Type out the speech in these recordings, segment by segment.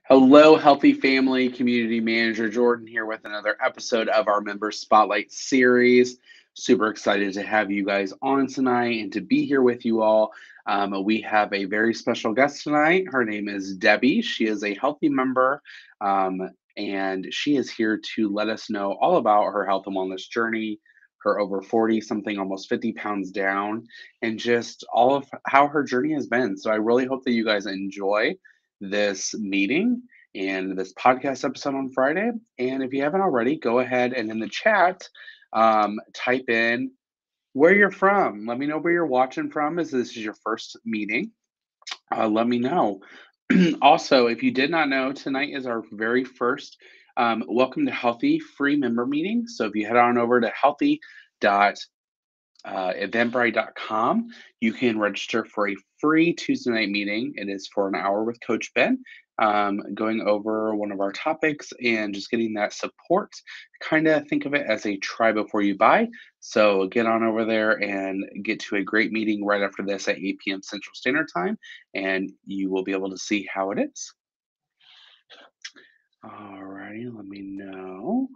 Hello, healthy family, community manager Jordan here with another episode of our Member Spotlight series. Super excited to have you guys on tonight and to be here with you all. We have a very special guest tonight. Her name is Debbie. She is a healthy member, and she is here to let us know all about her health and wellness journey, her over 40 something, almost 50 pounds down, and just all of how her journey has been. So I really hope that you guys enjoy this meeting and this podcast episode on Friday. And if you haven't already, go ahead and in the chat, type in where you're from. Let me know where you're watching from. Is this is your first meeting? Let me know. Also, if you did not know, tonight is our very first Welcome to Healthy free member meeting. So if you head on over to healthy eventbrite.com. You can register for a free Tuesday night meeting. It is for an hour with Coach Ben, going over one of our topics and just getting that support. Kind of think of it as a try before you buy. So get on over there and get to a great meeting right after this at 8 p.m. Central Standard Time, and you will be able to see how it is. All righty, let me know.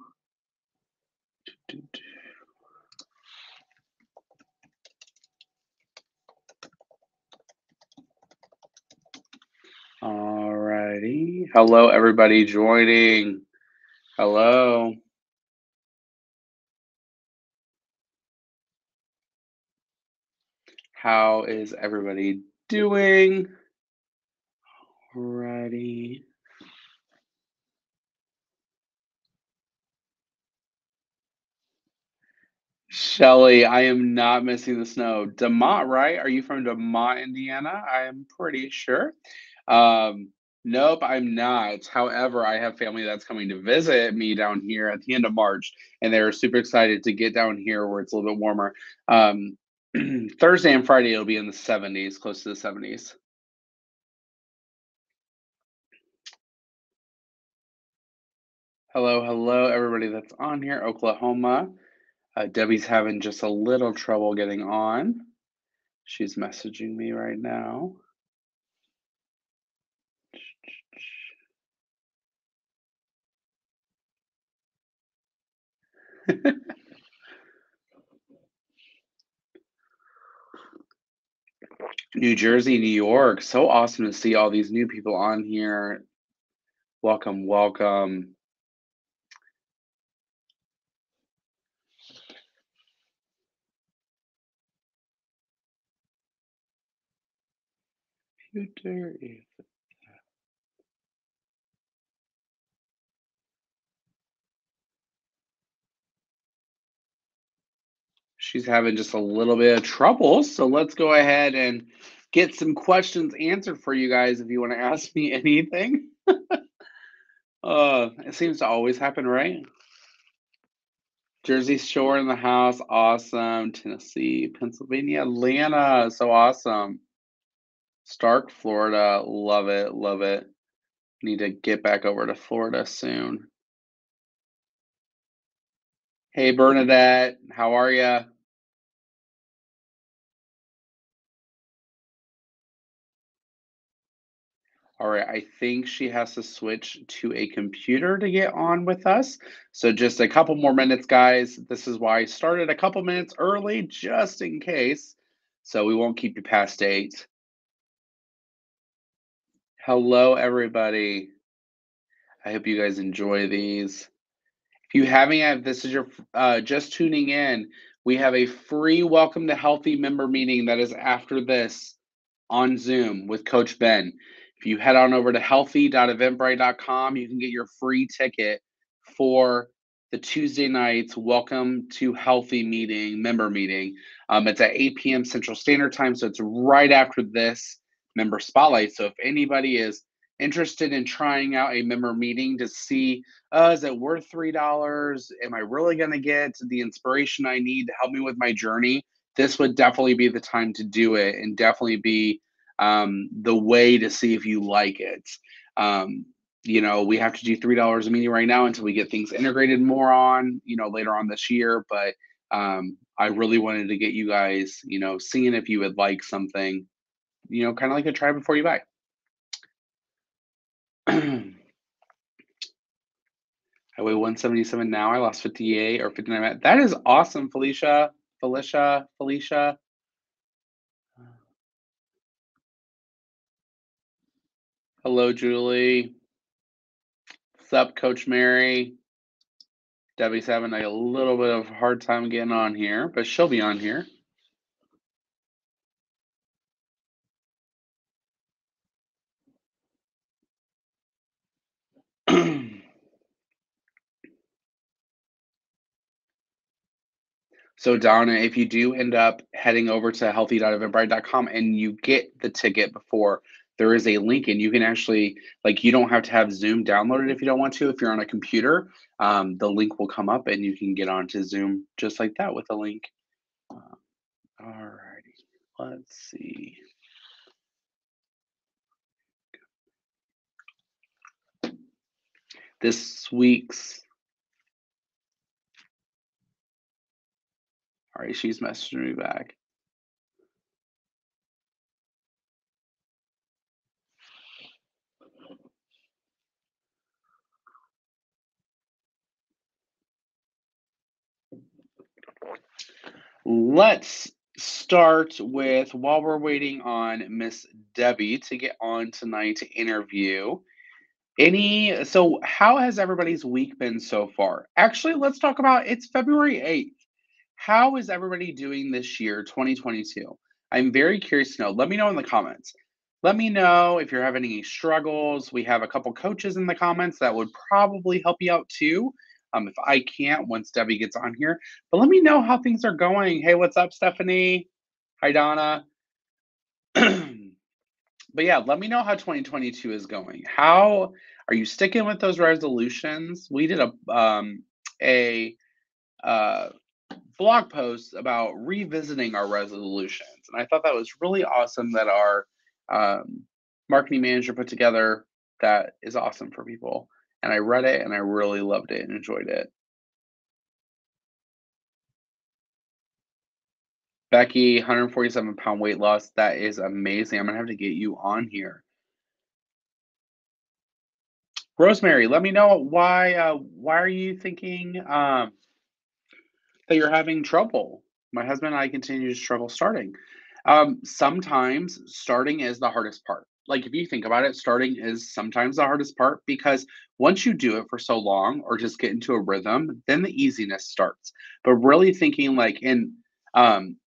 All righty. Hello, everybody joining. Hello. How is everybody doing? Alrighty. Shelly, I am not missing the snow. DeMont, right? Are you from DeMont, Indiana? I am pretty sure. Nope, I'm not. However, I have family that's coming to visit me down here at the end of March, and they're super excited to get down here where it's a little bit warmer. Thursday and Friday, it'll be in the 70s, close to the 70s. Hello, hello, everybody that's on here. Oklahoma. Debbie's having just a little trouble getting on. She's messaging me right now. New Jersey, New York. So awesome to see all these new people on here. Welcome, welcome. Computer is She's having just a little bit of trouble. So let's go ahead and get some questions answered for you guys if you want to ask me anything. It seems to always happen, right? Jersey Shore in the house, awesome. Tennessee, Pennsylvania, Atlanta, so awesome. Stark, Florida, love it, love it. Need to get back over to Florida soon. Hey, Bernadette, how are ya? All right, I think she has to switch to a computer to get on with us. So just a couple more minutes, guys. This is why I started a couple minutes early, just in case. So we won't keep you past 8. Hello, everybody. I hope you guys enjoy these. If you haven't yet, this is your just tuning in. We have a free Welcome to Healthy member meeting that is after this on Zoom with Coach Ben. If you head on over to healthy.eventbrite.com, you can get your free ticket for the Tuesday night's Welcome to Healthy meeting, member meeting. It's at 8 p.m. Central Standard Time, so it's right after this member spotlight. So if anybody is interested in trying out a member meeting to see, is it worth $3? Am I really going to get the inspiration I need to help me with my journey? This would definitely be the time to do it and definitely be the way to see if you like it. We have to do $3 a meeting right now until we get things integrated more on, later on this year. But I really wanted to get you guys, seeing if you would like something, kind of like a try before you buy. I weigh 177 now. I lost 58 or 59. That is awesome, Felicia. Felicia. Hello, Julie. What's up, Coach Mary? Debbie's having a little bit of a hard time getting on here, but she'll be on here. So Donna, if you do end up heading over to healthy.eventbrite.com and you get the ticket before, there is a link and you can actually like you don't have to have Zoom downloaded if you don't want to. If you're on a computer, the link will come up and you can get onto Zoom just like that with a link. All righty, let's see. This week's. All right, she's messaging me back. Let's start with while we're waiting on Miss Debbie to get on tonight to interview. So how has everybody's week been so far? Actually, let's talk about it's February 8th. How is everybody doing this year, 2022? I'm very curious to know. Let me know in the comments. Let me know if you're having any struggles. We have a couple coaches in the comments that would probably help you out too. If I can't, once Debbie gets on here, but let me know how things are going. Hey, what's up, Stephanie? Hi, Donna. But yeah, let me know how 2022 is going. How are you sticking with those resolutions? We did a uh, blog post about revisiting our resolutions, and I thought that was really awesome that our um, marketing manager put together. That is awesome for people, and I read it and I really loved it and enjoyed it. Becky, 147-pound weight loss. That is amazing. I'm gonna have to get you on here. Rosemary, let me know why are you thinking that you're having trouble? My husband and I continue to struggle starting. Sometimes starting is the hardest part. Like if you think about it, starting is sometimes the hardest part because once you do it for so long or just get into a rhythm, then the easiness starts. But really thinking like in um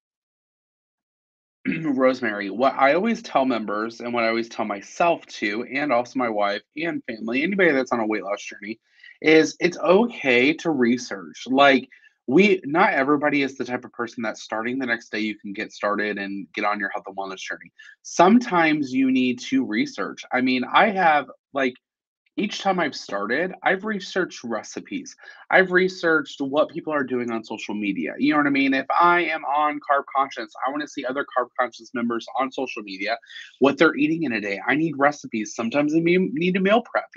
Rosemary, what I always tell members and what I always tell myself too, and also my wife and family, anybody that's on a weight loss journey, is it's okay to research. Like, not everybody is the type of person that starting the next day you can get started and get on your health and wellness journey. Sometimes you need to research. I mean, I have like each time I've started, I've researched recipes. I've researched what people are doing on social media. You know what I mean? If I am on carb conscious, I want to see other carb conscious members on social media, what they're eating in a day. I need recipes. Sometimes I need a meal prep.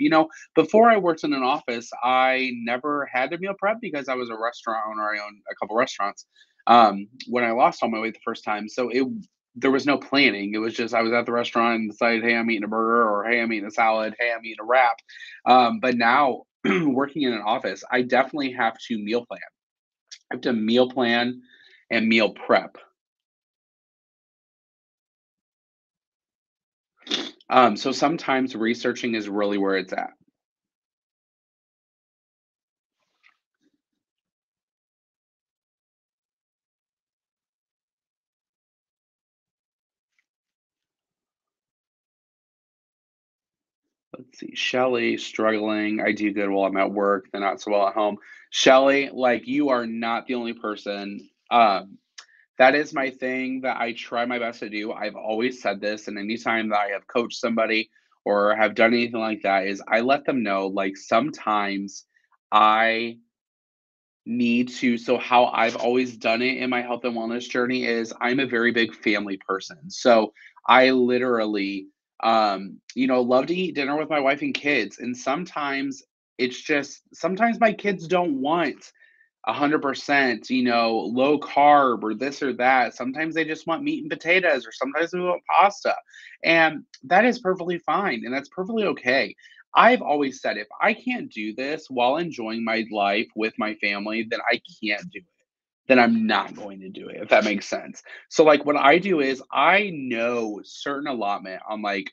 Before I worked in an office, I never had to meal prep because I was a restaurant owner. I owned a couple restaurants when I lost all my weight the first time. So there was no planning. It was just I was at the restaurant and decided, hey, I'm eating a burger, or hey, I'm eating a salad, hey, I'm eating a wrap. But now, working in an office, I definitely have to meal plan. I have to meal plan and meal prep. So sometimes researching is really where it's at. Let's see. Shelly struggling. I do good while I'm at work, then not so well at home. Shelly, like you are not the only person. That is my thing that I try my best to do. I've always said this, and anytime that I have coached somebody or have done anything like that, is I let them know like sometimes I need to. So, how I've always done it in my health and wellness journey is I'm a very big family person. So, I literally, love to eat dinner with my wife and kids. And sometimes sometimes my kids don't want 100%, low carb or this or that. Sometimes they just want meat and potatoes, or sometimes they want pasta. And that is perfectly fine. And that's perfectly okay. I've always said if I can't do this while enjoying my life with my family, then I can't do it. Then I'm not going to do it, if that makes sense. So, like, what I do is I know certain allotment on like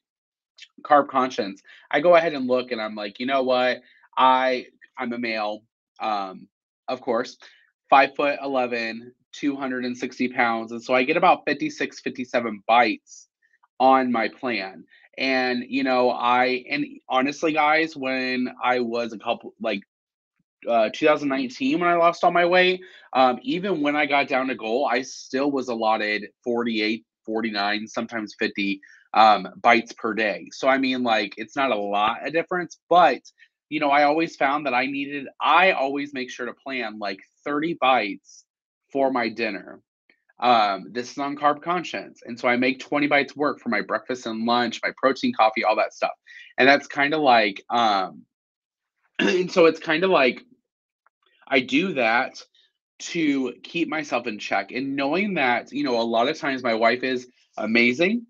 carb conscience. I go ahead and look and I'm like, you know what? I I'm a male, um, of course, 5'11", 260 pounds. And so I get about 56, 57 bites on my plan. And and honestly, guys, when I was a couple 2019 when I lost all my weight. Even when I got down to goal, I still was allotted 48, 49, sometimes 50 bites per day. So I mean, like, it's not a lot of difference, but I always found that I always make sure to plan like 30 bites for my dinner. This is on carb conscience. And so I make 20 bites work for my breakfast and lunch, my protein coffee, all that stuff. And that's kind of like, and so it's kind of like, I do that to keep myself in check, and knowing that, a lot of times my wife is amazing,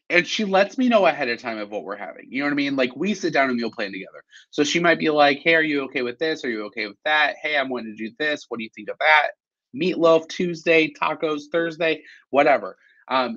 and she lets me know ahead of time of what we're having. You know what I mean? Like, we sit down and meal plan together. So she might be like, "Hey, are you okay with this? Are you okay with that? Hey, I'm wanting to do this. What do you think of that? Meatloaf Tuesday, tacos Thursday, whatever."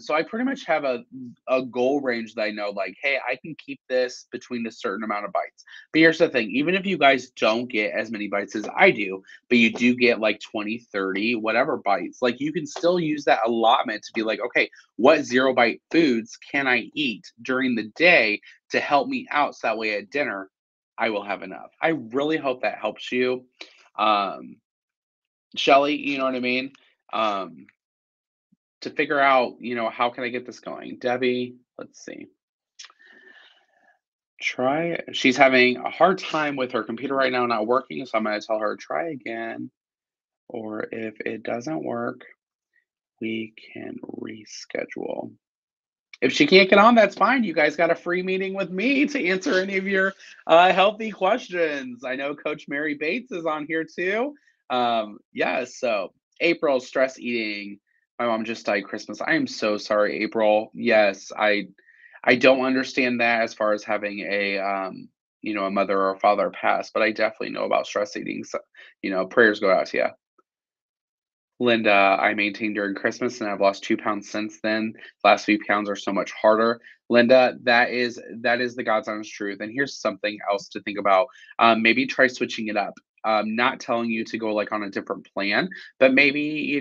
So I pretty much have a goal range that I know, like, hey, I can keep this between a certain amount of bites. But here's the thing, even if you guys don't get as many bites as I do, but you do get like 20, 30, whatever bites, like, you can still use that allotment to be like, okay, what zero bite foods can I eat during the day to help me out so that way at dinner I will have enough. I really hope that helps you. Um, Shelly, you know what I mean? Um, to figure out, how can I get this going? Debbie, let's see. She's having a hard time with her computer right now, not working. So I'm going to tell her, try again. Or if it doesn't work, we can reschedule. If she can't get on, that's fine. You guys got a free meeting with me to answer any of your healthy questions. I know Coach Mary Bates is on here too. Yeah, so April, stress eating. My mom just died Christmas. I am so sorry, April. Yes, I don't understand that as far as having a mother or a father pass, but I definitely know about stress eating. So, prayers go out to you. Linda, I maintained during Christmas and I've lost 2 pounds since then. Last few pounds are so much harder. Linda, that is the God's honest truth. And here's something else to think about. Maybe try switching it up. Not telling you to go like on a different plan, but maybe,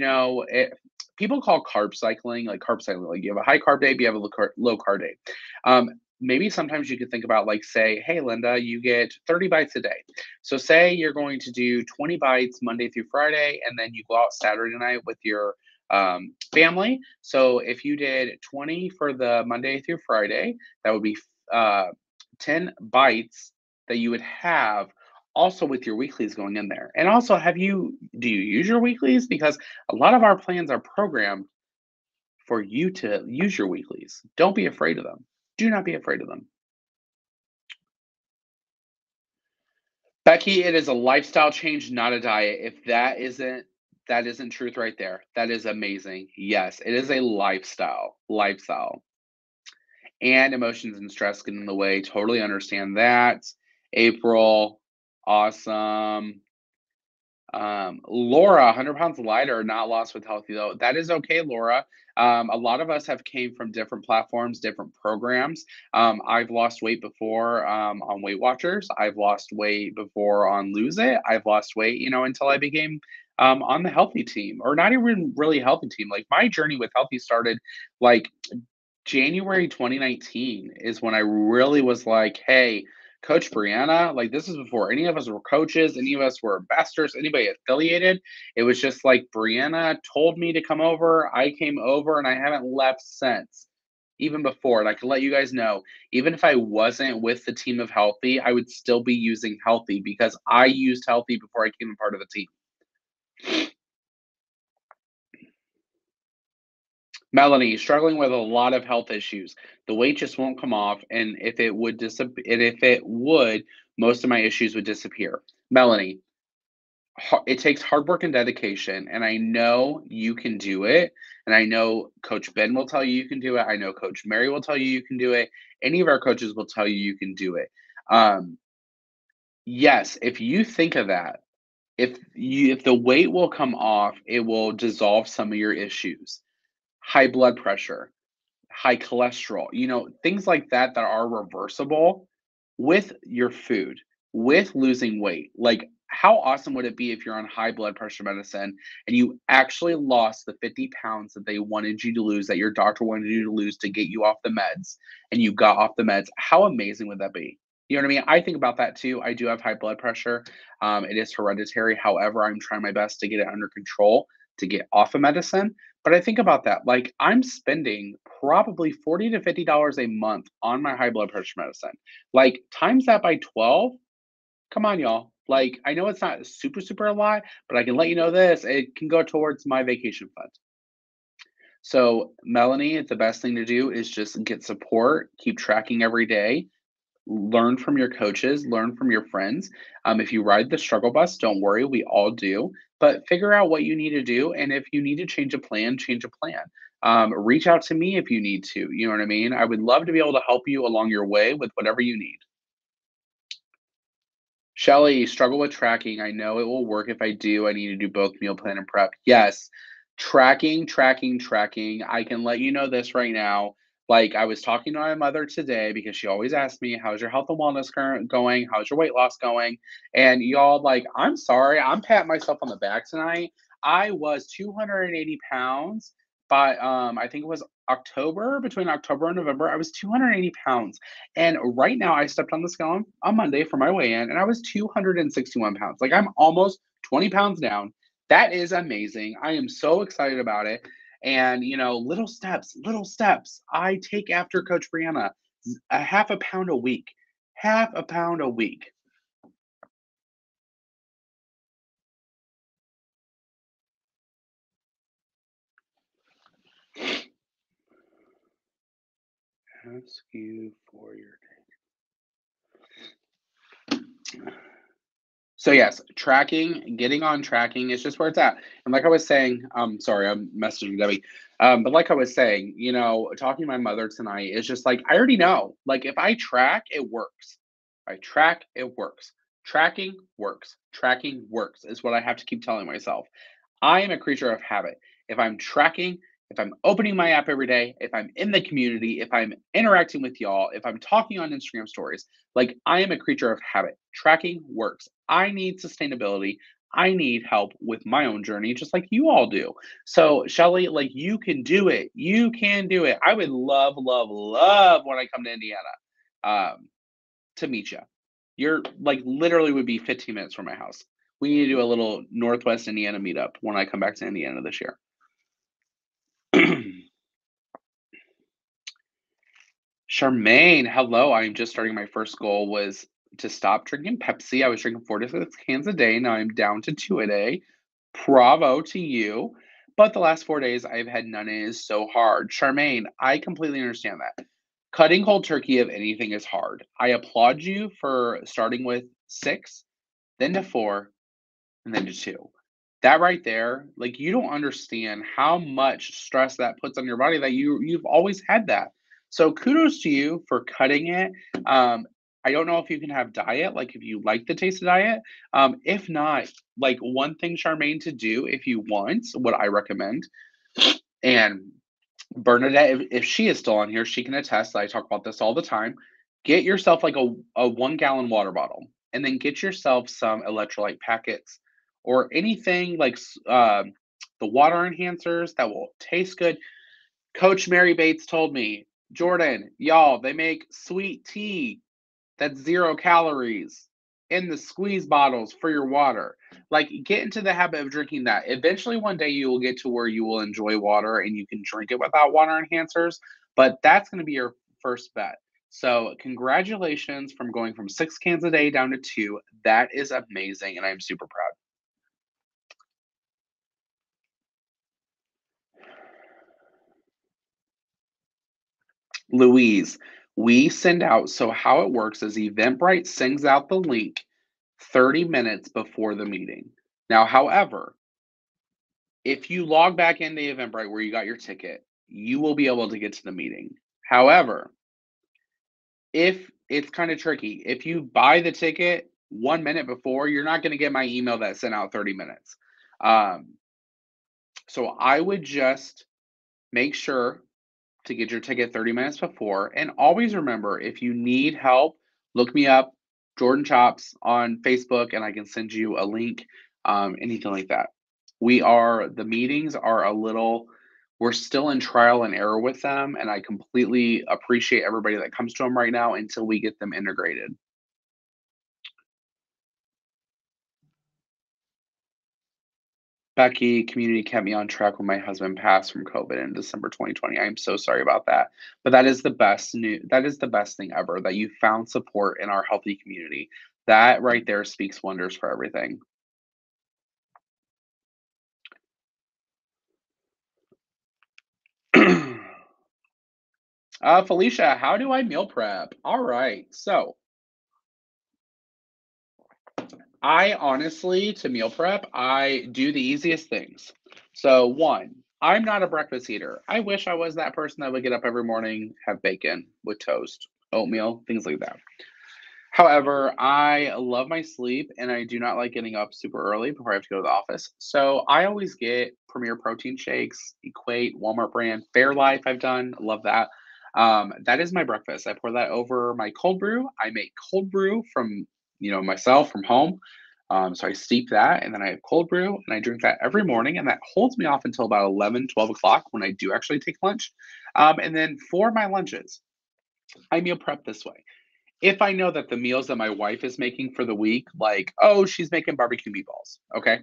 people call carb cycling like carb cycling. Like, you have a high carb day, but you have a low carb day. Um, Maybe sometimes you could think about, like, say, hey, Linda, you get 30 bites a day. So say you're going to do 20 bites Monday through Friday, and then you go out Saturday night with your family. So if you did 20 for the Monday through Friday, that would be uh, 10 bites that you would have also with your weeklies going in there. And also, do you use your weeklies? Because a lot of our plans are programmed for you to use your weeklies. Don't be afraid of them. Do not be afraid of them. Becky, it is a lifestyle change, not a diet. If that isn't truth right there. That is amazing. Yes, it is a lifestyle. Lifestyle. And emotions and stress get in the way. Totally understand that. April, awesome. Laura, 100 pounds lighter, not lost with healthy though. That is okay, Laura. A lot of us have came from different platforms, different programs. I've lost weight before on Weight Watchers. I've lost weight before on Lose It. I've lost weight, until I became on the healthy team, or not even really healthy team. Like, my journey with healthy started like January 2019 is when I really was like, hey, Coach Brianna, like, this is before any of us were coaches, any of us were ambassadors, anybody affiliated. It was just like Brianna told me to come over. I came over and I haven't left since. Even before, and I can let you guys know, even if I wasn't with the team of Healthy, I would still be using Healthy because I used Healthy before I became a part of the team. Melanie, struggling with a lot of health issues. The weight just won't come off, and if it would, most of my issues would disappear. Melanie, It takes hard work and dedication, and I know you can do it, and I know Coach Ben will tell you you can do it, I know Coach Mary will tell you you can do it, any of our coaches will tell you you can do it. Um, yes, if you think of that, if the weight will come off, it will dissolve some of your issues. High blood pressure, high cholesterol, things like that that are reversible with your food, with losing weight. Like, how awesome would it be if you're on high blood pressure medicine and you actually lost the 50 pounds that they wanted you to lose, that your doctor wanted you to lose to get you off the meds, and you got off the meds? How amazing would that be? You know what I mean? I think about that too. I do have high blood pressure. It is hereditary. However, I'm trying my best to get it under control to get off of medicine. But I think about that, like, I'm spending probably $40 to $50 a month on my high blood pressure medicine. Like, times that by 12, come on, y'all. Like, I know it's not super, super a lot, but I can let you know this, it can go towards my vacation fund. So, Melanie, the best thing to do is just get support, keep tracking every day, learn from your coaches, learn from your friends. If you ride the struggle bus, don't worry, we all do. But figure out what you need to do, and if you need to change a plan, change a plan. Reach out to me if you need to. You know what I mean? I would love to be able to help you along your way with whatever you need. Shelly, struggle with tracking. I know it will work if I do. I need to do both meal plan and prep. Yes, tracking, tracking, tracking. I can let you know this right now. Like, I was talking to my mother today because she always asks me, "How's your health and wellness current going? How's your weight loss going?" And y'all, like, I'm sorry, I'm patting myself on the back tonight. I was 280 pounds by I think it was October, between October and November. I was 280 pounds. And right now, I stepped on the scale on Monday for my weigh in, and I was 261 pounds. Like, I'm almost 20 pounds down. That is amazing. I am so excited about it. And, little steps, little steps. I take after Coach Brianna, a half a pound a week, half a pound a week. Ask you for your So yes, tracking, getting on tracking is just where it's at. And like I was saying, sorry, I'm messaging Debbie. But like I was saying, talking to my mother tonight is just like, I already know. Like, if I track, it works. I track, it works. Tracking works. Tracking works is what I have to keep telling myself. I am a creature of habit. If I'm tracking, if I'm opening my app every day, if I'm in the community, if I'm interacting with y'all, if I'm talking on Instagram stories, like, I am a creature of habit. Tracking works. I need sustainability. I need help with my own journey, just like you all do. So, Shelly, like, you can do it. You can do it. I would love, love, love when I come to Indiana um, to meet you. You're like literally would be 15 minutes from my house. We need to do a little Northwest Indiana meetup when I come back to Indiana this year. Charmaine, hello. I'm just starting. My first goal was to stop drinking Pepsi. I was drinking 4 to 6 cans a day. Now I'm down to two a day. Bravo to you. But the last 4 days I've had none. It is so hard. Charmaine, I completely understand that. Cutting cold turkey of anything is hard. I applaud you for starting with six, then to four, and then to two. That right there, like, you don't understand how much stress that puts on your body, that you've always had that. So kudos to you for cutting it. I don't know if you can have diet, like, if you like the taste of diet. If not, like, one thing, Charmaine, to do if you want, what I recommend, and Bernadette, if she is still on here, she can attest that I talk about this all the time. Get yourself like a 1 gallon water bottle, and then get yourself some electrolyte packets or anything like the water enhancers that will taste good. Coach Mary Bates told me, Jordan, y'all, they make sweet tea that's 0 calories in the squeeze bottles for your water. Like, get into the habit of drinking that. Eventually, one day you will get to where you will enjoy water and you can drink it without water enhancers, but that's going to be your first bet. So, congratulations from going from 6 cans a day down to two. That is amazing, and I'm super proud. Louise, we send out, so how it works is Eventbrite sends out the link 30 minutes before the meeting. Now, however, if you log back into Eventbrite where you got your ticket, you will be able to get to the meeting. However, if it's kind of tricky, if you buy the ticket 1 minute before, you're not going to get my email that sent out 30 minutes. Um, so I would just make sure to get your ticket 30 minutes before. And always remember, if you need help, look me up, Jordan Chops on Facebook, and I can send you a link, anything like that. The meetings are we're still in trial and error with them. And I completely appreciate everybody that comes to them right now until we get them integrated. Becky, community kept me on track when my husband passed from COVID in December 2020. I'm so sorry about that. But that is the best thing ever that you found support in our healthy community. That right there speaks wonders for everything. Felicia, how do I meal prep? All right. So, I honestly, to meal prep, I do the easiest things. So, one, I'm not a breakfast eater. I wish I was that person that would get up every morning, have bacon with toast, oatmeal, things like that. However, I love my sleep and I do not like getting up super early before I have to go to the office. So I always get Premier Protein shakes, Equate, Walmart brand, Fairlife I've done. Love that. That is my breakfast. I pour that over my cold brew. I make cold brew from, myself from home. So I steep that and then I have cold brew and I drink that every morning and that holds me off until about 11, 12 o'clock when I do actually take lunch. And then for my lunches, I meal prep this way. If I know that the meals that my wife is making for the week, like, oh, she's making barbecue meatballs, okay?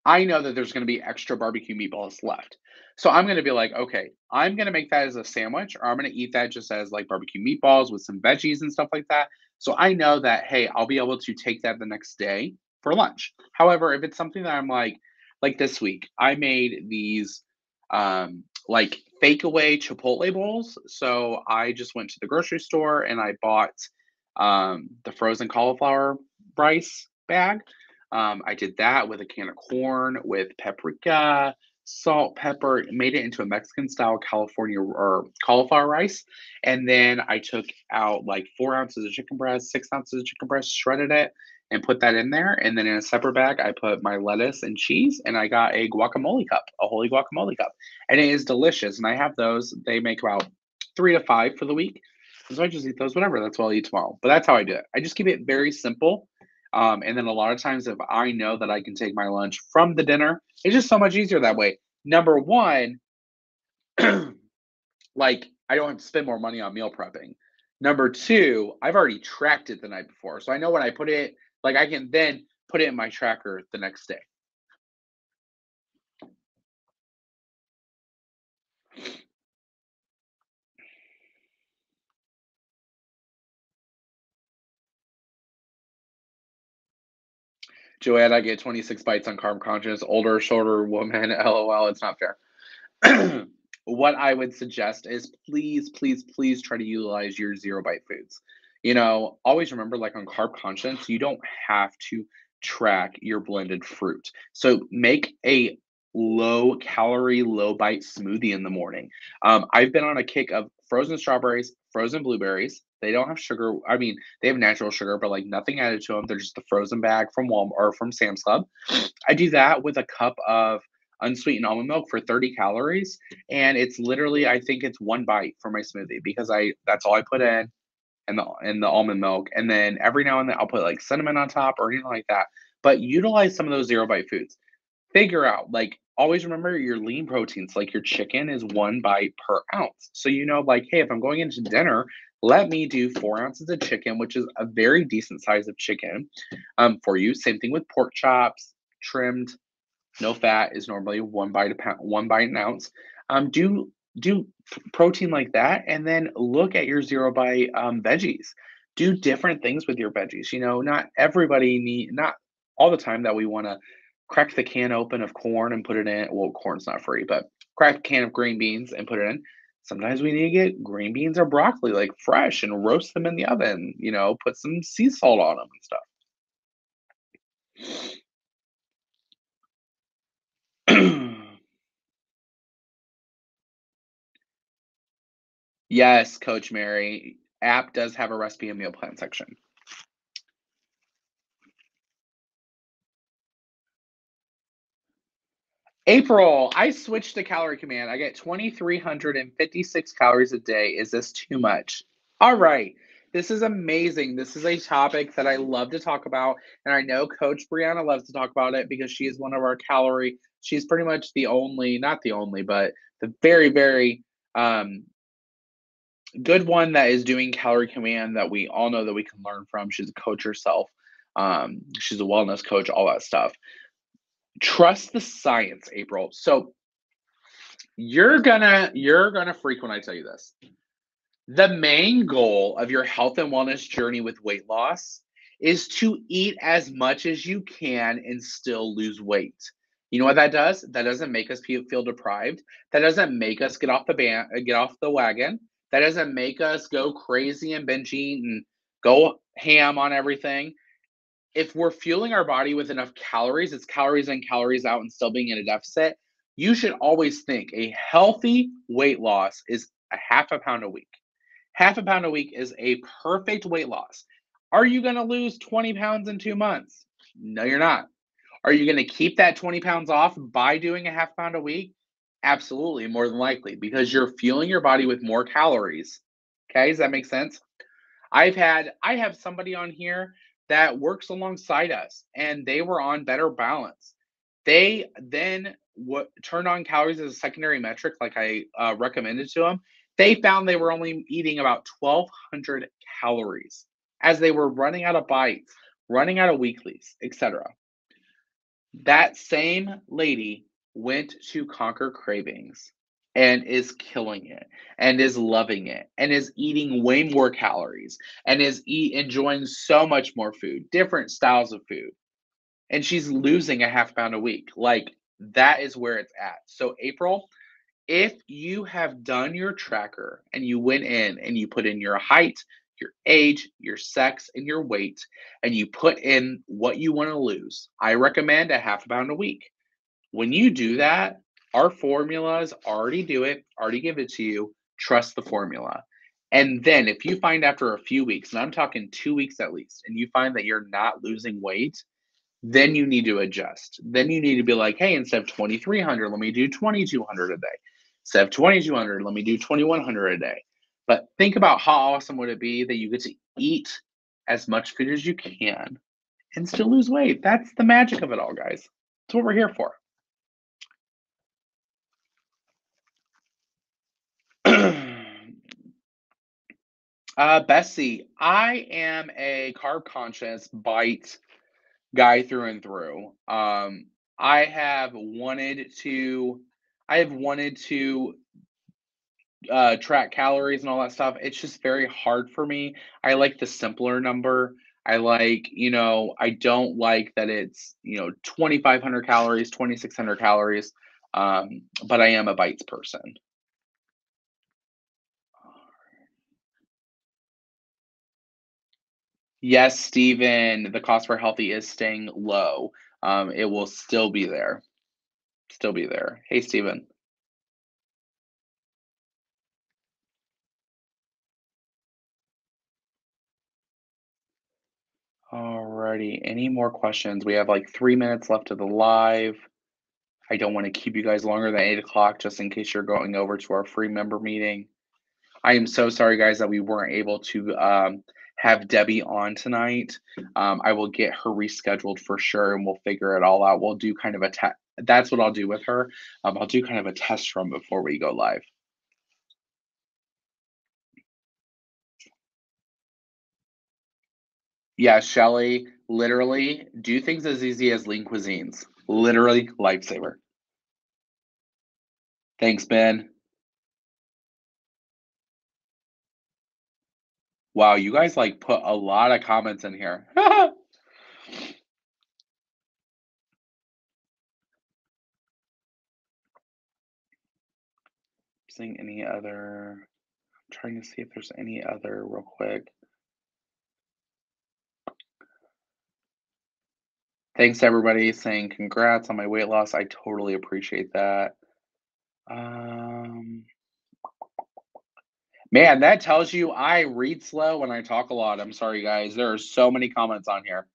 I know that there's gonna be extra barbecue meatballs left. So I'm gonna be like, okay, I'm gonna make that as a sandwich, or I'm gonna eat that just as like barbecue meatballs with some veggies and stuff like that. So I know that, hey, I'll be able to take that the next day for lunch. However, if it's something that I'm like this week, I made these like fake away Chipotle bowls. So I just went to the grocery store and I bought the frozen cauliflower rice bag. I did that with a can of corn, with paprika, salt, pepper, made it into a Mexican style California or cauliflower rice. And then I took out like 4 ounces of chicken breast, 6 ounces of chicken breast, shredded it, and put that in there. And then in a separate bag, I put my lettuce and cheese, and I got a guacamole cup, a holy guacamole cup. And it is delicious. And I have those, they make about 3 to 5 for the week. So I just eat those, whatever. That's what I'll eat tomorrow. But that's how I do it. I just keep it very simple, and then a lot of times, if I know that I can take my lunch from the dinner, it's just so much easier that way. Number one, like I don't have to spend more money on meal prepping. Number two, I've already tracked it the night before. So I know when I put it, like I can then put it in my tracker the next day. Joanne, I get 26 bites on carb conscious, older, shorter woman. LOL, it's not fair. What I would suggest is please, please, please try to utilize your zero bite foods. Always remember, like on carb conscious, you don't have to track your blended fruit. So make a low calorie, low bite smoothie in the morning. I've been on a kick of frozen strawberries, frozen blueberries. They don't have sugar. I mean, they have natural sugar, but like nothing added to them. They're just the frozen bag from Walmart or from Sam's Club. I do that with a cup of unsweetened almond milk for 30 calories. And it's literally, I think it's one bite for my smoothie because that's all I put in the almond milk. And then every now and then I'll put like cinnamon on top or anything like that. But utilize some of those zero bite foods. Figure out, like, always remember your lean proteins, like your chicken is 1 bite per ounce. So, like, hey, if I'm going into dinner, let me do 4 ounces of chicken, which is a very decent size of chicken for you. Same thing with pork chops, trimmed, no fat is normally 1 bite a pound, 1 bite an ounce. Do protein like that, and then look at your zero bite veggies. Do different things with your veggies. Not all the time that we want to crack the can open of corn and put it in. Well, corn's not free, but crack a can of green beans and put it in. Sometimes we need to get green beans or broccoli like fresh and roast them in the oven. Put some sea salt on them and stuff. Yes, Coach Mary. App does have a recipe and meal plan section. April, I switched to Calorie Command. I get 2,356 calories a day. Is this too much? All right. This is amazing. This is a topic that I love to talk about. And I know Coach Brianna loves to talk about it because she is one of our she's pretty much the only, not the only, but the very, very um, good one that is doing Calorie Command that we all know that we can learn from. She's a coach herself. She's a wellness coach, all that stuff. Trust the science, April. So you're gonna freak when I tell you this. The main goal of your health and wellness journey with weight loss is to eat as much as you can and still lose weight. You know what that does? That doesn't make us feel deprived. That doesn't make us get off the wagon. That doesn't make us go crazy and binge eat and go ham on everything. If we're fueling our body with enough calories, it's calories in, calories out, and still being in a deficit. You should always think a healthy weight loss is a half a pound a week. Half a pound a week is a perfect weight loss. Are you going to lose 20 pounds in 2 months? No, you're not. Are you going to keep that 20 pounds off by doing a half pound a week? Absolutely, more than likely, because you're fueling your body with more calories. Okay, does that make sense? I have somebody on here that works alongside us and they were on Better Balance. They then turned on calories as a secondary metric like I recommended to them. They found they were only eating about 1,200 calories as they were running out of bites, running out of weeklies, etc. That same lady went to Conquer Cravings and is killing it and is loving it and is eating way more calories and is enjoying so much more food, different styles of food. And she's losing a half pound a week. Like that is where it's at. So April, if you have done your tracker and you went in and you put in your height, your age, your sex, and your weight, and you put in what you want to lose, I recommend a half a pound a week. When you do that, our formulas already do it, already give it to you. Trust the formula. And then if you find after a few weeks, and I'm talking 2 weeks at least, and you find that you're not losing weight, then you need to adjust. Then you need to be like, hey, instead of 2,300, let me do 2,200 a day. Instead of 2,200, let me do 2,100 a day. But think about how awesome would it be that you get to eat as much food as you can and still lose weight. That's the magic of it all, guys. That's what we're here for. Bessie, I am a carb conscious bite guy through and through. I have wanted to, I have wanted to track calories and all that stuff. It's just very hard for me. I like the simpler number. I like, I don't like that it's, 2,500 calories, 2,600 calories. But I am a bites person. Yes, Steven, the cost for healthy is staying low. It will still be there. Still be there. Hey, Steven. Alrighty. Any more questions? We have like 3 minutes left of the live. I don't want to keep you guys longer than 8 o'clock just in case you're going over to our free member meeting. I am so sorry, guys, that we weren't able to have Debbie on tonight. I will get her rescheduled for sure and we'll figure it all out. We'll do kind of a test. That's what I'll do with her. I'll do kind of a test run before we go live. Yeah, Shelly, literally do things as easy as lean cuisines. Literally lifesaver. Thanks, Ben. Wow, you guys like put a lot of comments in here. Seeing any other, I'm trying to see if there's any other real quick. Thanks everybody saying congrats on my weight loss. I totally appreciate that. Um, Man, that tells you I read slow and I talk a lot. I'm sorry, guys. There are so many comments on here.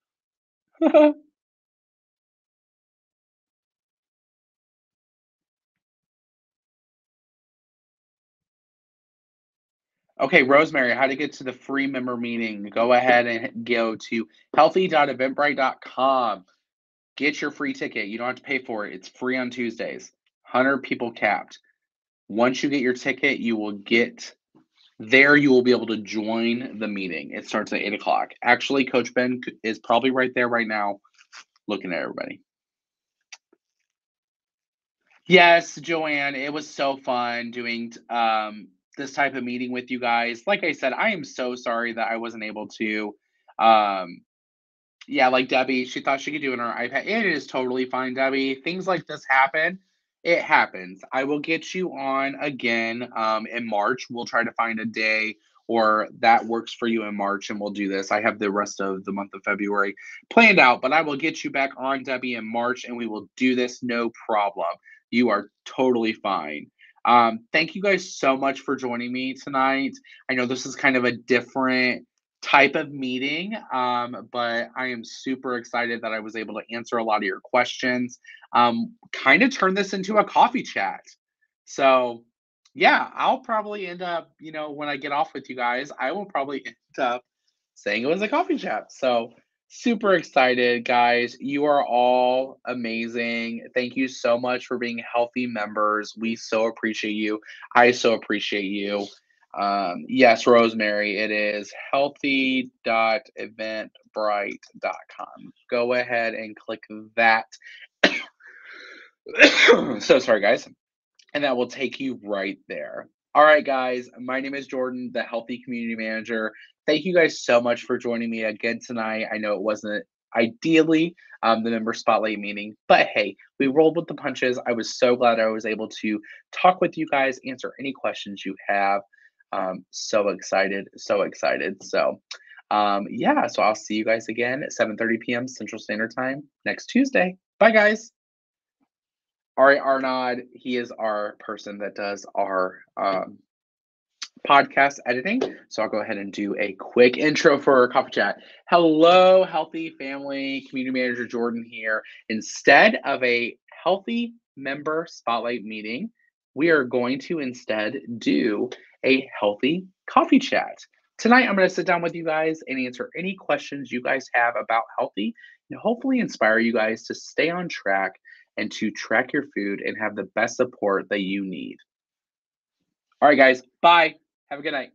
Okay, Rosemary, how to get to the free member meeting. Go ahead and go to healthy.eventbrite.com. Get your free ticket. You don't have to pay for it. It's free on Tuesdays. 100 people capped. Once you get your ticket, you will get there. You will be able to join the meeting. It starts at 8 o'clock. Actually, Coach Ben is probably right there right now looking at everybody. Yes, Joanne, it was so fun doing this type of meeting with you guys. Like I said, I am so sorry that I wasn't able to. Um, yeah, like Debbie, she thought she could do it on her iPad. It is totally fine, Debbie. Things like this happen. It happens. I will get you on again in March. We'll try to find a day or that works for you in March, and we'll do this. I have the rest of the month of February planned out, but I will get you back on, Debbie, in March, and we will do this no problem. You are totally fine. Thank you guys so much for joining me tonight. I know this is kind of a different type of meeting. But I am super excited that I was able to answer a lot of your questions. Kind of turn this into a coffee chat. So, yeah, I'll probably end up, when I get off with you guys, I will probably end up saying it was a coffee chat. So, super excited, guys. You are all amazing. Thank you so much for being healthy members. We so appreciate you. I so appreciate you. Yes, Rosemary, it is healthy.eventbrite.com. Go ahead and click that. So sorry, guys. And that will take you right there. All right, guys. My name is Jordan, the Healthy Community Manager. Thank you guys so much for joining me again tonight. I know it wasn't ideally the member spotlight meeting, but hey, we rolled with the punches. I was so glad I was able to talk with you guys, answer any questions you have. So excited, so excited. So, yeah, so I'll see you guys again at 7:30 p.m. Central Standard Time next Tuesday. Bye, guys. Ari Arnaud, he is our person that does our podcast editing. So I'll go ahead and do a quick intro for Coffee Chat. Hello, healthy family. Community Manager Jordan here. Instead of a healthy member spotlight meeting, we are going to instead do a healthy coffee chat. Tonight, I'm going to sit down with you guys and answer any questions you guys have about healthy and hopefully inspire you guys to stay on track and to track your food and have the best support that you need. All right, guys. Bye. Have a good night.